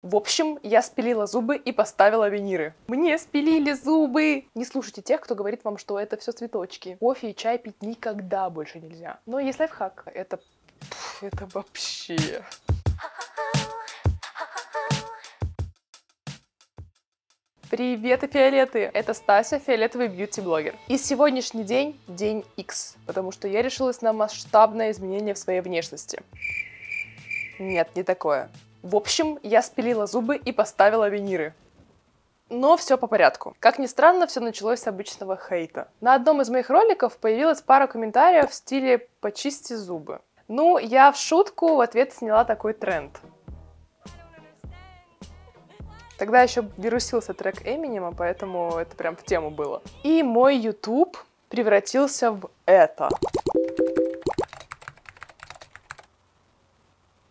В общем, я спилила зубы и поставила виниры. Мне спилили зубы! Не слушайте тех, кто говорит вам, что это все цветочки. Кофе и чай пить никогда больше нельзя. Но есть лайфхак. Это вообще... Привет, фиолеты! Это Стася, фиолетовый бьюти-блогер. И сегодняшний день — день X, потому что я решилась на масштабное изменение в своей внешности. Нет, не такое. В общем, я спилила зубы и поставила виниры. Но все по порядку. Как ни странно, все началось с обычного хейта. На одном из моих роликов появилась пара комментариев в стиле «почисти зубы». Ну, я в шутку в ответ сняла такой тренд. Тогда еще вирусился трек Эминема, поэтому это прям в тему было. И мой YouTube превратился в это.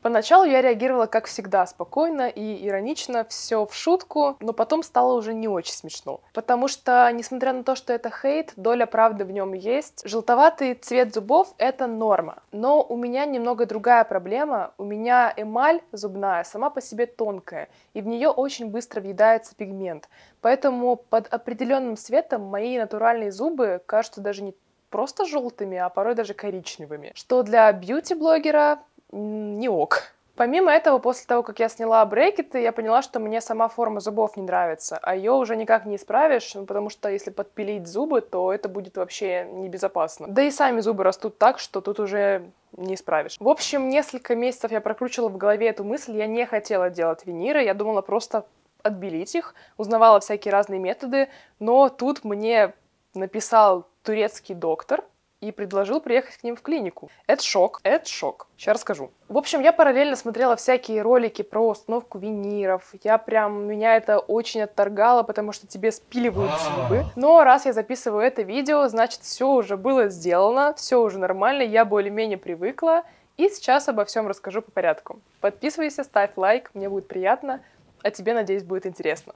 Поначалу я реагировала, как всегда, спокойно и иронично, все в шутку, но потом стало уже не очень смешно. Потому что, несмотря на то, что это хейт, доля правды в нем есть. Желтоватый цвет зубов — это норма. Но у меня немного другая проблема. У меня эмаль зубная сама по себе тонкая, и в нее очень быстро въедается пигмент. Поэтому под определенным цветом мои натуральные зубы кажутся даже не просто желтыми, а порой даже коричневыми. Что для бьюти-блогера не ок. Помимо этого, после того, как я сняла брекеты, я поняла, что мне сама форма зубов не нравится, а ее уже никак не исправишь, потому что если подпилить зубы, то это будет вообще небезопасно. Да и сами зубы растут так, что тут уже не исправишь. В общем, несколько месяцев я прокручивала в голове эту мысль, я не хотела делать виниры, я думала просто отбелить их, узнавала всякие разные методы, но тут мне написал турецкий доктор и предложил приехать к ним в клинику. Это шок. Сейчас расскажу. В общем, я параллельно смотрела всякие ролики про установку виниров. Меня это очень отторгало, потому что тебе спиливают зубы. Но раз я записываю это видео, значит, все уже было сделано, все уже нормально, я более-менее привыкла. И сейчас обо всем расскажу по порядку. Подписывайся, ставь лайк, мне будет приятно, а тебе, надеюсь, будет интересно.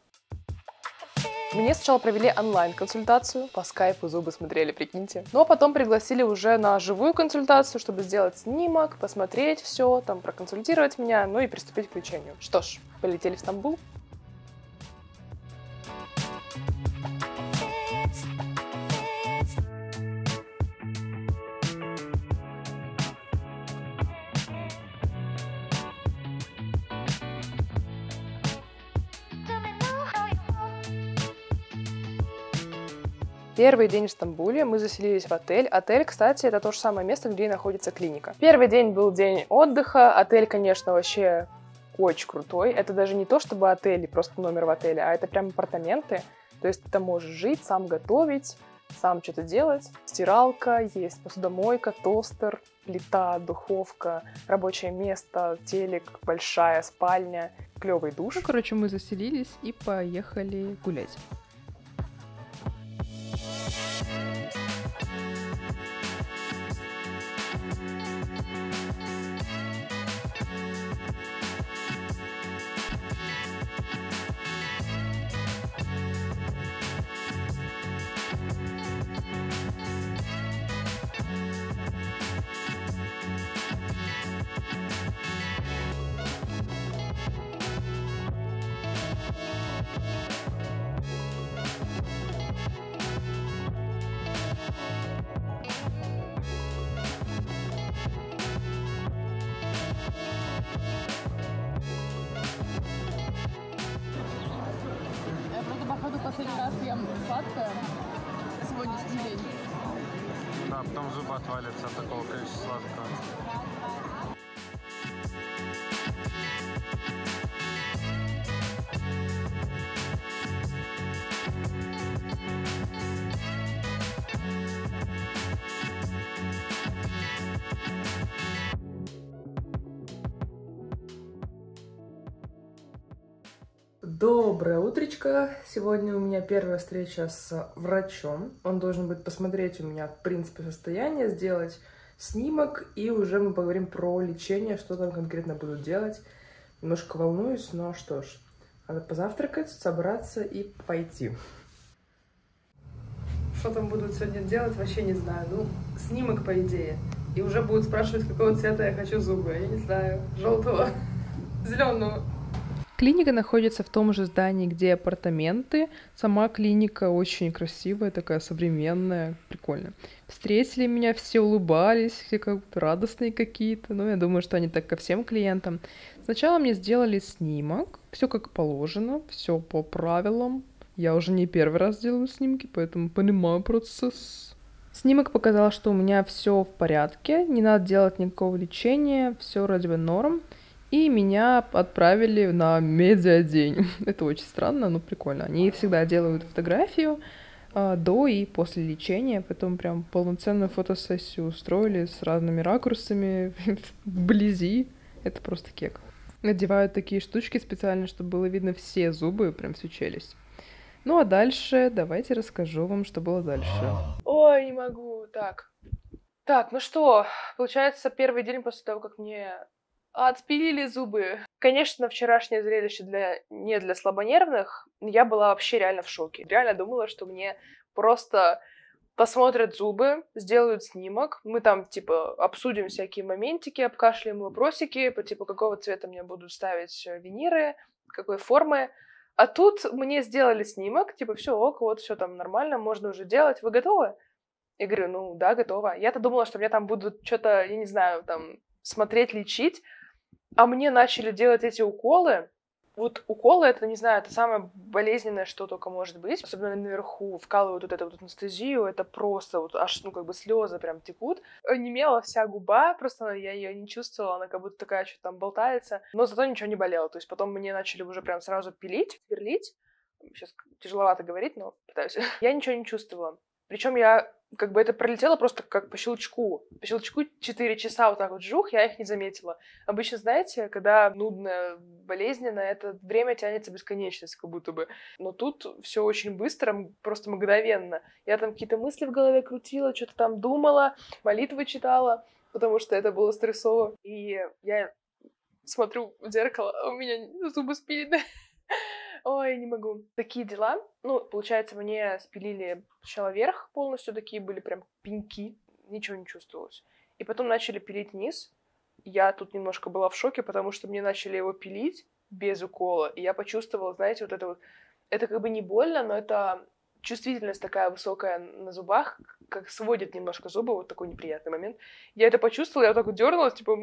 Мне сначала провели онлайн-консультацию, по скайпу зубы смотрели, прикиньте. Но потом пригласили уже на живую консультацию, чтобы сделать снимок, посмотреть все, там проконсультировать меня, ну и приступить к лечению. Что ж, полетели в Стамбул. Первый день в Стамбуле, мы заселились в отель. Отель, кстати, это то же самое место, где и находится клиника. Первый день был день отдыха. Отель, конечно, вообще очень крутой. Это даже не то, чтобы отель, просто номер в отеле, а это прям апартаменты. То есть ты там можешь жить, сам готовить, сам что-то делать. Стиралка, есть посудомойка, тостер, плита, духовка, рабочее место, телек, большая спальня, клевый душ. Ну, короче, мы заселились и поехали гулять. Походу, последний раз ем сладкое сегодняшний день. Да, потом зубы отвалятся от такого количества сладкого. Доброе утречко! Сегодня у меня первая встреча с врачом. Он должен будет посмотреть у меня, в принципе, состояние, сделать снимок, и уже мы поговорим про лечение, что там конкретно будут делать. Немножко волнуюсь, но что ж, надо позавтракать, собраться и пойти. Что там будут сегодня делать, вообще не знаю. Ну, снимок, по идее. И уже будут спрашивать, какого цвета я хочу зубы. Я не знаю, желтого, зеленого. Клиника находится в том же здании, где апартаменты. Сама клиника очень красивая, такая современная, прикольная. Встретили меня, все улыбались, все как будто радостные какие-то. Ну, я думаю, что они так ко всем клиентам. Сначала мне сделали снимок, все как положено, все по правилам. Я уже не первый раз делаю снимки, поэтому понимаю процесс. Снимок показал, что у меня все в порядке, не надо делать никакого лечения, все вроде бы норм. И меня отправили на медиадень. Это очень странно, но прикольно. Они всегда делают фотографию до и после лечения, потом прям полноценную фотосессию устроили с разными ракурсами вблизи. Это просто кек. Надевают такие штучки специально, чтобы было видно все зубы, прям всю челюсть. Ну а дальше давайте расскажу вам, что было дальше. Ой, не могу. Так, ну что, получается, первый день после того, как мне отпилили зубы. Конечно, вчерашнее зрелище не для слабонервных. Я была вообще реально в шоке. Реально думала, что мне просто посмотрят зубы, сделают снимок. Мы там, типа, обсудим всякие моментики, обкашляем вопросики, по типу, какого цвета мне будут ставить виниры, какой формы. А тут мне сделали снимок, типа, все ок, вот все там нормально, можно уже делать. Вы готовы? Я говорю, ну да, готова. Я-то думала, что меня там будут что-то, я не знаю, там, смотреть, лечить. А мне начали делать эти уколы. Вот уколы, это, не знаю, это самое болезненное, что только может быть. Особенно наверху вкалывают вот эту вот анестезию. Это просто вот аж, ну, как бы слезы прям текут. Онемела вся губа, просто я ее не чувствовала. Она как будто такая что-то там болтается. Но зато ничего не болело. То есть потом мне начали уже прям сразу пилить, сверлить. Сейчас тяжеловато говорить, но пытаюсь. Я ничего не чувствовала. Причем я как бы это пролетело просто как по щелчку. По щелчку 4 часа вот так вот жух, я их не заметила. Обычно, знаете, когда нудно, болезненно, это время тянется бесконечность как будто бы. Но тут все очень быстро, просто мгновенно. Я там какие-то мысли в голове крутила, что-то там думала, молитвы читала, потому что это было стрессово. И я смотрю в зеркало, а у меня зубы спилены. Ой, не могу. Такие дела. Ну, получается, мне спилили сначала верх полностью, такие были прям пеньки, ничего не чувствовалось. И потом начали пилить низ. Я тут немножко была в шоке, потому что мне начали его пилить без укола. И я почувствовала, знаете, вот это вот... Это как бы не больно, но это чувствительность такая высокая на зубах, как сводит немножко зубы, вот такой неприятный момент. Я это почувствовала, я вот так вот дернулась, типа...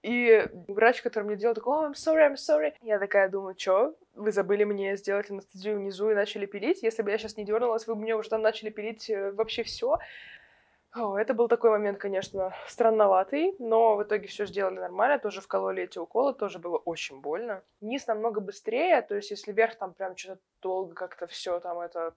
И врач, который мне делал, такой, I'm sorry. Я такая думаю, что? Вы забыли мне сделать анестезию внизу и начали пилить? Если бы я сейчас не дернулась, вы бы мне уже там начали пилить вообще все. Это был такой момент, конечно, странноватый, но в итоге все сделали нормально, тоже вкололи эти уколы, тоже было очень больно. Низ намного быстрее, то есть если вверх там прям что-то долго как-то все там это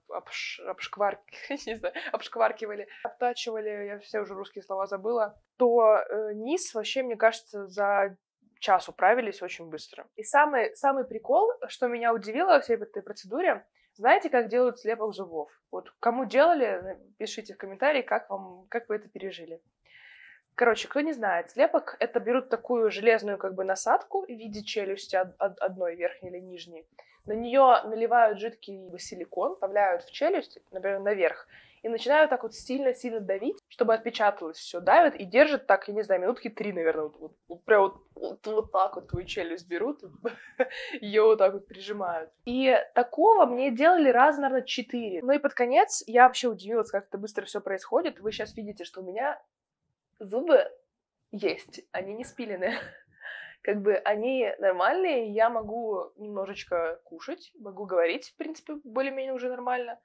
обшкваркивали, обтачивали, я все уже русские слова забыла, то низ вообще, мне кажется, за час управились очень быстро. И самый прикол, что меня удивило во всей этой процедуре, знаете, как делают слепок зубов? Вот кому делали, пишите в комментарии, как вы это пережили. Короче, кто не знает, слепок — это берут такую железную как бы насадку в виде челюсти одной, верхней или нижней. На нее наливают жидкий силикон, вставляют в челюсть, например, наверх, и начинают так вот сильно-сильно давить, чтобы отпечаталось все. Давят и держат так, я не знаю, минутки 3, наверное, вот прям вот так вот твою челюсть берут, ее вот так вот прижимают. И такого мне делали раз, наверное, 4. Ну и под конец я вообще удивилась, как это быстро все происходит. Вы сейчас видите, что у меня зубы есть, они не спилены. Как бы они нормальные, я могу немножечко кушать, могу говорить, в принципе, более-менее уже нормально.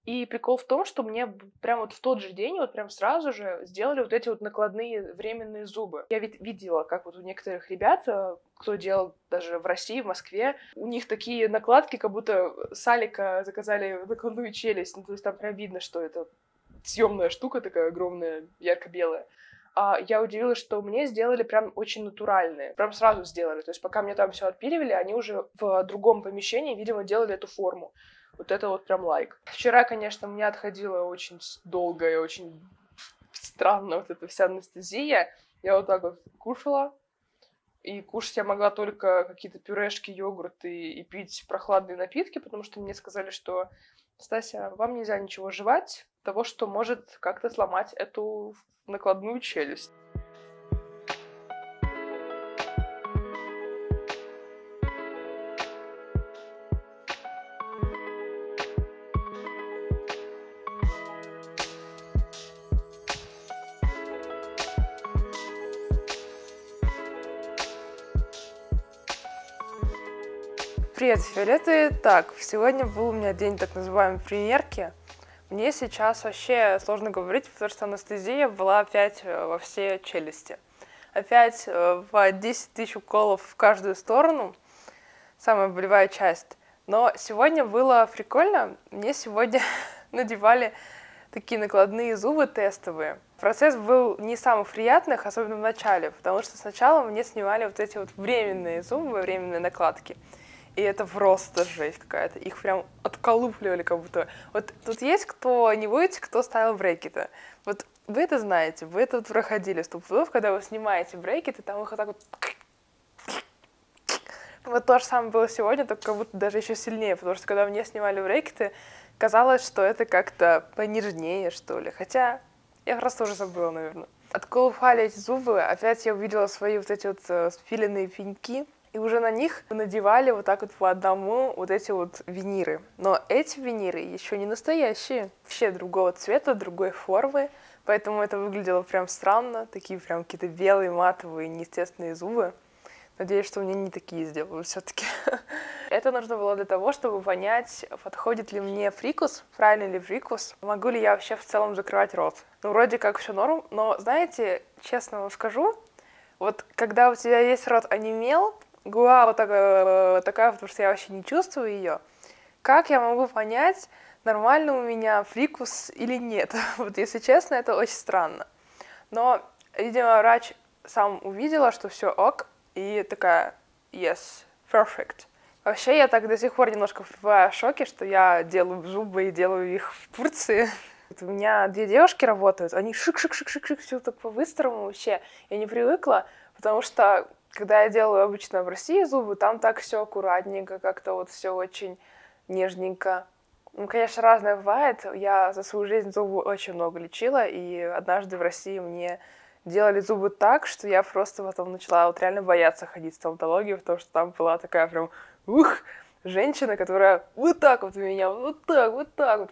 И прикол в том, что мне прям вот в тот же день, вот прям сразу же сделали вот эти вот накладные временные зубы. Я ведь видела, как вот у некоторых ребят, кто делал даже в России, в Москве, у них такие накладки, как будто с Алика заказали накладную челюсть. Ну, то есть там прям видно, что это съемная штука такая огромная, ярко-белая. А я удивилась, что мне сделали прям очень натуральные. Прям сразу сделали. То есть пока мне там все отпиливали, они уже в другом помещении, видимо, делали эту форму. Вот это вот прям лайк. Вчера, конечно, мне отходила очень долго и очень странно вот эта вся анестезия. Я вот так вот кушала. И кушать я могла только какие-то пюрешки, йогурты и пить прохладные напитки, потому что мне сказали, что Стася, вам нельзя ничего жевать, того, что может как-то сломать эту накладную челюсть. Привет, Фиолеты. Так, сегодня был у меня день так называемой примерки. Мне сейчас вообще сложно говорить, потому что анестезия была опять во все челюсти. Опять по 10 тысяч уколов в каждую сторону. Самая болевая часть. Но сегодня было прикольно. Мне сегодня надевали такие накладные зубы тестовые. Процесс был не самых приятных, особенно в начале, потому что сначала мне снимали вот эти вот временные зубы, временные накладки. И это просто жесть какая-то. Их прям отколупливали как будто. Вот тут есть кто-нибудь, кто ставил брекеты. Вот вы это знаете, вы это вот проходили стопудов, когда вы снимаете брекеты, там их вот так вот... Вот то же самое было сегодня, только как будто даже еще сильнее, потому что когда мне снимали брекеты, казалось, что это как-то понежнее, что ли. Хотя я просто уже забыла, наверное. Отколупали эти зубы, опять я увидела свои вот эти вот спиленные пеньки. И уже на них надевали вот так вот по одному вот эти вот виниры. Но эти виниры еще не настоящие. Вообще другого цвета, другой формы. Поэтому это выглядело прям странно. Такие прям какие-то белые, матовые, неестественные зубы. Надеюсь, что мне не такие сделают все-таки. Это нужно было для того, чтобы понять, подходит ли мне фрикус, правильный ли фрикус, могу ли я вообще в целом закрывать рот. Ну, вроде как все норм, но, знаете, честно вам скажу, вот когда у тебя весь рот онемел, губа вот такая, потому что я вообще не чувствую ее, как я могу понять, нормально у меня фрикус или нет? Вот, если честно, это очень странно. Но, видимо, врач сам увидела, что все ок, и такая, yes, perfect. Вообще, я так до сих пор немножко в шоке, что я делаю зубы и делаю их в Турции. У меня 2 девушки работают, они шик-шик-шик-шик-шик, все так по-быстрому вообще. Я не привыкла, потому что, когда я делаю обычно в России зубы, там так все аккуратненько, как-то вот все очень нежненько. Ну, конечно, разное бывает. Я за свою жизнь зубы очень много лечила, и однажды в России мне делали зубы так, что я просто потом начала вот реально бояться ходить в стоматологию, потому что там была такая прям, женщина, которая вот так вот у меня, вот так вот,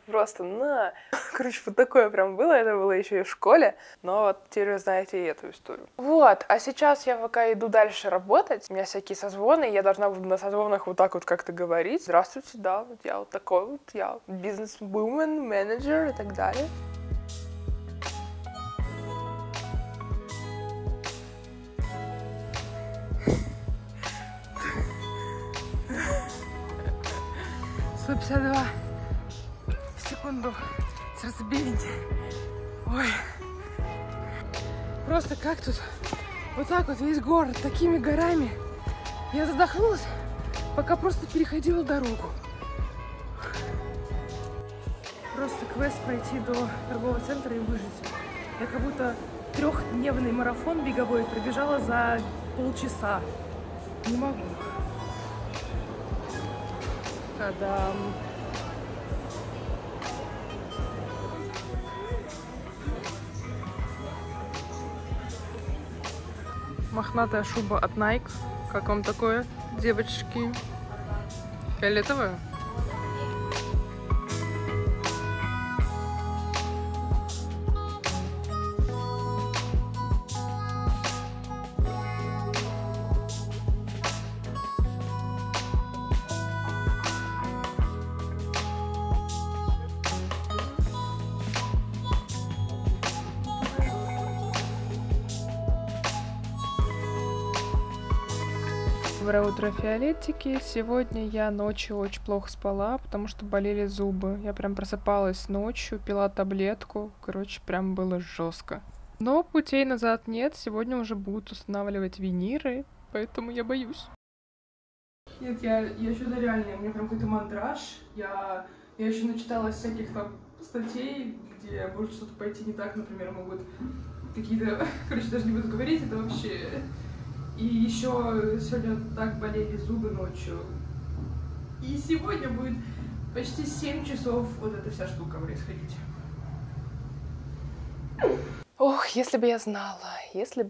просто на. Короче, вот такое прям было, это было еще и в школе, но вот теперь вы знаете и эту историю. Вот, а сейчас я пока иду дальше работать, у меня всякие созвоны, я должна буду на созвонах вот так вот как-то говорить. Здравствуйте, да, вот я вот такой вот, я бизнес-вумен, менеджер и так далее. «152 в секунду, сердцебиение». Ой, просто как тут, вот так вот весь город, такими горами. Я задохнулась, пока просто переходила дорогу. Просто квест пройти до торгового центра и выжить. Я как будто 3-дневный марафон беговой пробежала за полчаса. Не могу. Та-дам! Мохнатая шуба от Nike. Как вам такое, девочки? Фиолетовая? Доброе утро, фиолетики. Сегодня я ночью очень плохо спала, потому что болели зубы. Я прям просыпалась ночью, пила таблетку. Короче, прям было жестко. Но путей назад нет. Сегодня уже будут устанавливать виниры, поэтому я боюсь. Нет, я что-то реально, у меня прям какой-то мандраж. Я еще начиталась всяких там статей, где может что-то пойти не так, например, могут какие-то... Короче, даже не буду говорить, это вообще... И еще сегодня так болели зубы ночью. И сегодня будет почти 7 часов вот эта вся штука происходить. Ох, если бы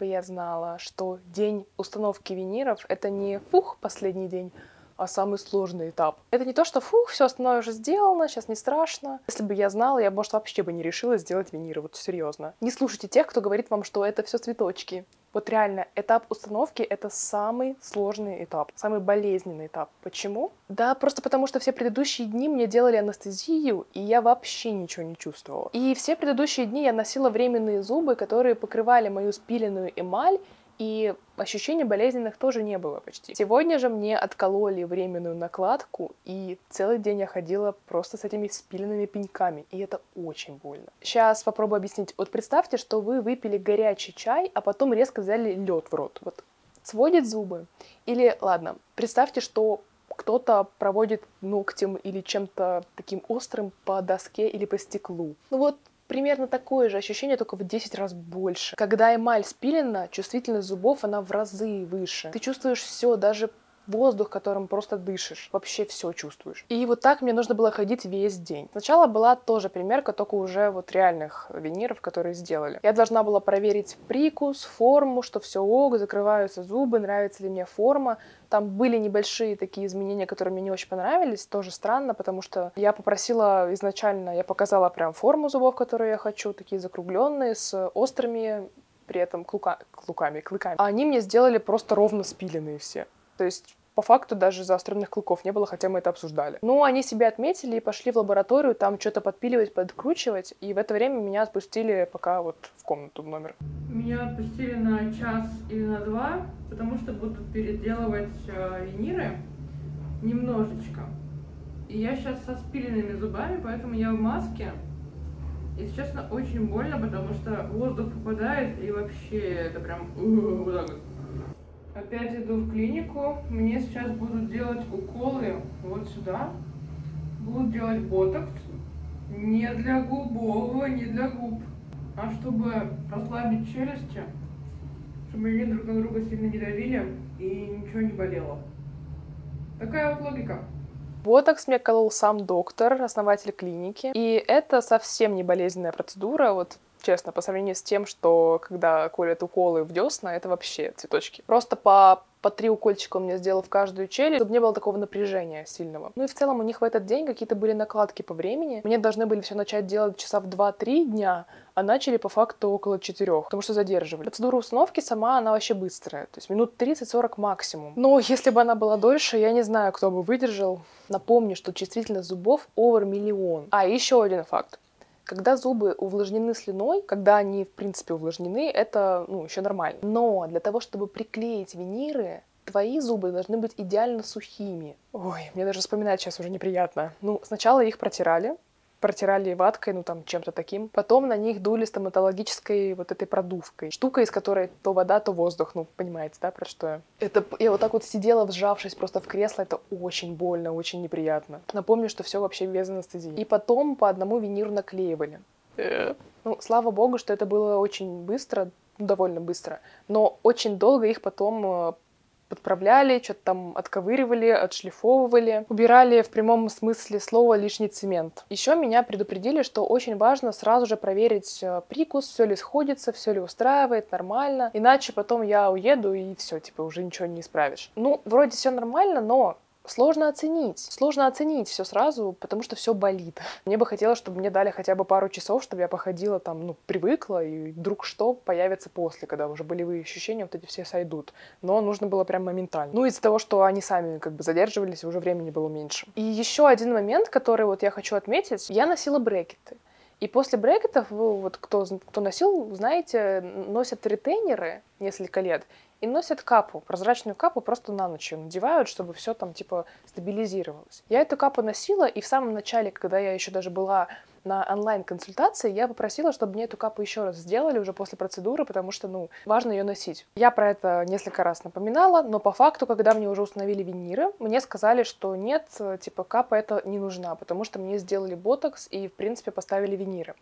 я знала, что день установки виниров — это не последний день, а самый сложный этап. Это не то, что все остальное уже сделано, сейчас не страшно. Если бы я знала, я, может, вообще бы не решила сделать виниры, вот серьезно. Не слушайте тех, кто говорит вам, что это все цветочки. Вот реально, этап установки — это самый сложный этап, самый болезненный этап. Почему? Да, просто потому что все предыдущие дни мне делали анестезию, и я вообще ничего не чувствовала. И все предыдущие дни я носила временные зубы, которые покрывали мою спиленную эмаль, и ощущений болезненных тоже не было почти. Сегодня же мне откололи временную накладку, и целый день я ходила просто с этими спиленными пеньками, и это очень больно. Сейчас попробую объяснить. Вот представьте, что вы выпили горячий чай, а потом резко взяли лед в рот. Вот сводит зубы. Или, ладно, представьте, что кто-то проводит ногтем или чем-то таким острым по доске или по стеклу. Ну вот, примерно такое же ощущение, только в 10 раз больше. Когда эмаль спилена, чувствительность зубов, она в разы выше. Ты чувствуешь все, даже воздух, которым просто дышишь. Вообще все чувствуешь. И вот так мне нужно было ходить весь день. Сначала была тоже примерка, только уже вот реальных виниров, которые сделали. Я должна была проверить прикус, форму, что все ок, закрываются зубы, нравится ли мне форма. Там были небольшие такие изменения, которые мне не очень понравились. Тоже странно, потому что я попросила изначально, я показала прям форму зубов, которую я хочу, такие закругленные, с острыми, при этом клыками. А они мне сделали просто ровно спиленные все. То есть по факту даже заостренных клыков не было, хотя мы это обсуждали. Ну, они себя отметили и пошли в лабораторию, там что-то подпиливать, подкручивать, и в это время меня отпустили пока вот в комнату, в номер. Меня отпустили на час или на 2, потому что будут переделывать виниры немножечко. И я сейчас со спиленными зубами, поэтому я в маске. Если честно, очень больно, потому что воздух попадает, и вообще это прям вот так вот. Опять иду в клинику, мне сейчас будут делать уколы вот сюда, будут делать ботокс, не для губового, не для губ, а чтобы расслабить челюсти, чтобы они друг на друга сильно не давили и ничего не болело. Такая вот логика. Ботокс мне колол сам доктор, основатель клиники, и это совсем не болезненная процедура, вот честно, по сравнению с тем, что когда колят уколы в десна, это вообще цветочки. Просто по 3 укольчика он мне сделал в каждую челюсть, чтобы не было такого напряжения сильного. Ну и в целом у них в этот день какие-то были накладки по времени. Мне должны были все начать делать часа в 2-3 дня, а начали по факту около 4, потому что задерживали. Процедура установки сама, она вообще быстрая, то есть минут 30-40 максимум. Но если бы она была дольше, я не знаю, кто бы выдержал. Напомню, что чувствительность зубов over 1 миллион. А, еще один факт. Когда зубы увлажнены слюной, когда они, в принципе, увлажнены, это, еще нормально. Но для того, чтобы приклеить виниры, твои зубы должны быть идеально сухими. Ой, мне даже вспоминать сейчас уже неприятно. Сначала их протирали ваткой, чем-то таким. Потом на них дули стоматологической вот этой продувкой. Штука, из которой то вода, то воздух. Понимаете, да, про что я? Я вот так вот сидела, вжавшись просто в кресло. Это очень больно, очень неприятно. Напомню, что все вообще без анестезии. И потом по одному виниру наклеивали. Слава богу, что это было очень быстро, довольно быстро. Но очень долго их потом подправляли, что-то там отковыривали, отшлифовывали, убирали в прямом смысле слова лишний цемент. Еще меня предупредили, что очень важно сразу же проверить прикус, все ли сходится, все ли устраивает, нормально, иначе потом я уеду и все, уже ничего не исправишь. Вроде все нормально, но сложно оценить все сразу, потому что все болит. Мне бы хотелось, чтобы мне дали хотя бы пару часов, чтобы я походила там, привыкла, и вдруг что появится после, когда уже болевые ощущения вот эти все сойдут. Но нужно было прям моментально. Из-за того, что они сами задерживались, уже времени было меньше. И еще один момент, который я хочу отметить. Я носила брекеты. И после брекетов, кто носил, знаете, носят ретейнеры несколько лет, и носят капу, прозрачную капу, просто на ночь ее надевают, чтобы все там стабилизировалось. Я эту капу носила, и в самом начале, когда я еще даже была на онлайн-консультации, я попросила, чтобы мне эту капу еще раз сделали уже после процедуры, потому что, важно ее носить. Я про это несколько раз напоминала, но по факту, когда мне уже установили виниры, мне сказали, что нет, капа это не нужна, потому что мне сделали ботокс и, в принципе, поставили виниры.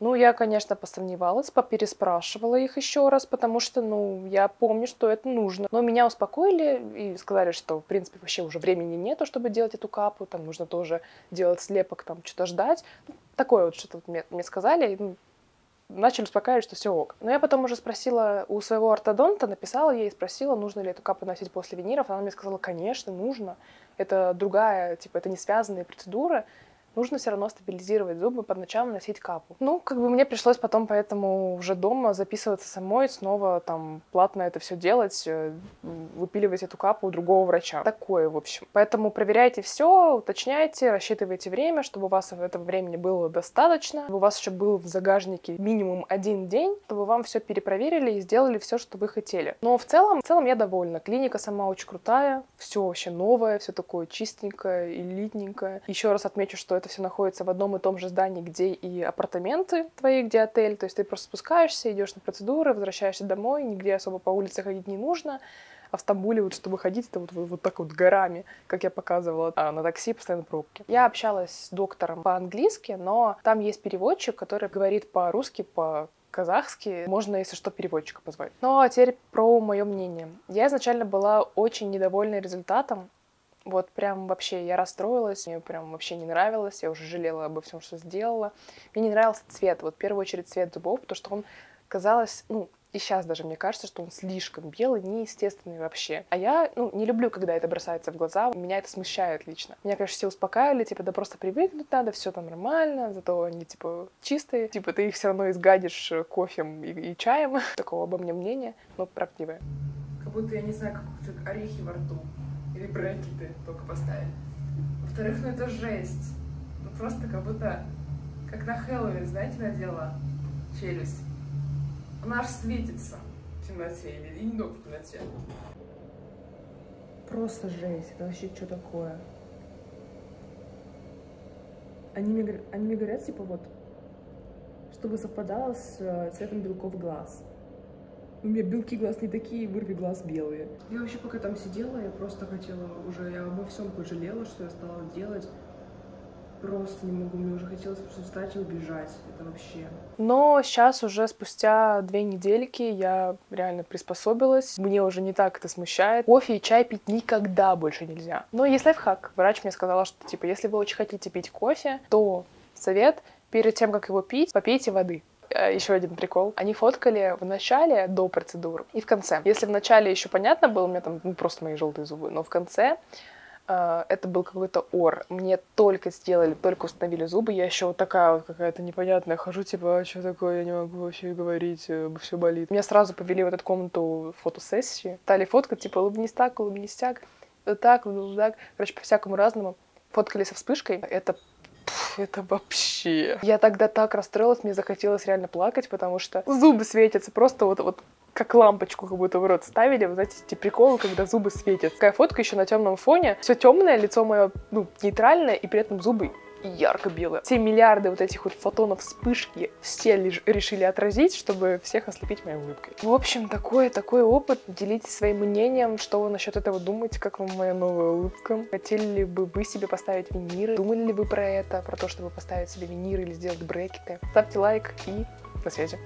Я, конечно, посомневалась, попереспрашивала их еще раз, потому что, я помню, что это нужно. Но меня успокоили и сказали, что, в принципе, вообще уже времени нету, чтобы делать эту капу, там нужно тоже делать слепок, там что-то ждать. Такое что-то мне сказали, и начали успокаивать, что все ок. Но я потом уже спросила у своего ортодонта, написала ей, спросила, нужно ли эту капу носить после виниров. Она мне сказала, конечно, нужно. Это другая, это не связанная процедура. нужно все равно стабилизировать зубы, по ночам носить капу. Ну, как бы мне пришлось потом поэтому уже дома записываться самой, снова там платно это все делать, выпиливать эту капу у другого врача. Такое, в общем. Поэтому проверяйте все, уточняйте, рассчитывайте время, чтобы у вас этого времени было достаточно, чтобы у вас еще был в загажнике минимум 1 день, чтобы вам все перепроверили и сделали все, что вы хотели. Но в целом я довольна. Клиника сама очень крутая, все вообще новое, все такое чистенькое, элитненькое. Еще раз отмечу, что это все находится в одном и том же здании, где и апартаменты твои, где отель. То есть ты просто спускаешься, идешь на процедуры, возвращаешься домой, нигде особо по улице ходить не нужно. А в Стамбуле, вот, чтобы ходить, это вот так вот горами, как я показывала, а на такси постоянно пробки. Я общалась с доктором по-английски, но там есть переводчик, который говорит по-русски, по-казахски. Можно, если что, переводчика позвать. Ну, а теперь про мое мнение. Я изначально была очень недовольна результатом. Вот прям вообще я расстроилась, мне прям вообще не нравилось, я уже жалела обо всем, что сделала. Мне не нравился цвет, вот в первую очередь цвет зубов, потому что он, казалось, и сейчас даже мне кажется, что он слишком белый, неестественный вообще. А я, не люблю, когда это бросается в глаза, меня это смущает лично. Меня, конечно, все успокаивали, типа, да просто привыкнуть надо, все там нормально, зато они, типа, чистые, типа, ты их все равно изгадишь кофем и чаем. Такого обо мне мнения, но правдивое. Как будто, я не знаю, как орехи во рту. Или брекеты только поставили. Во-вторых, это жесть. Просто как будто, как на Хэллоуин, знаете, надела челюсть. Она аж светится в темноте, или немного в темноте. Просто жесть. Это вообще что такое? Они мне говорят, типа, вот, чтобы совпадало с цветом белков глаз. У меня белки глаз не такие, вырви глаз белые. Я вообще пока там сидела, я просто хотела уже, я обо всем пожалела, что я стала делать. Просто не могу, мне уже хотелось просто встать и убежать. Это вообще... Но сейчас уже спустя 2 недельки я реально приспособилась. Мне уже не так это смущает. Кофе и чай пить никогда больше нельзя. Но есть лайфхак. Врач мне сказала, что, типа, если вы очень хотите пить кофе, то совет, перед тем, как его пить, попейте воды. Еще один прикол. Они фоткали в начале, до процедуры, и в конце. Если в начале еще понятно было, у меня там просто мои желтые зубы, но в конце это был какой-то ор. Мне только сделали, только установили зубы, я еще вот такая вот какая-то непонятная хожу, типа, а что такое, я не могу вообще говорить, все болит. Меня сразу повели в эту комнату фотосессии, стали фоткать, типа, улыбнись так, вот так, короче, по-всякому разному. Фоткали со вспышкой, это вообще... Я тогда так расстроилась, мне захотелось реально плакать, потому что зубы светятся, просто вот как лампочку как будто в рот ставили. Вы знаете, эти приколы, когда зубы светят. Такая фотка еще на темном фоне. Все темное, лицо мое, нейтральное, и при этом зубы ярко-белые. Все миллиарды вот этих вот фотонов вспышки все решили отразить, чтобы всех ослепить моей улыбкой. В общем, такой опыт. Делитесь своим мнением, что вы насчет этого думаете, как вам моя новая улыбка. Хотели ли бы вы себе поставить виниры? Думали ли вы про это, про то, чтобы поставить себе виниры или сделать брекеты? Ставьте лайк и до связи.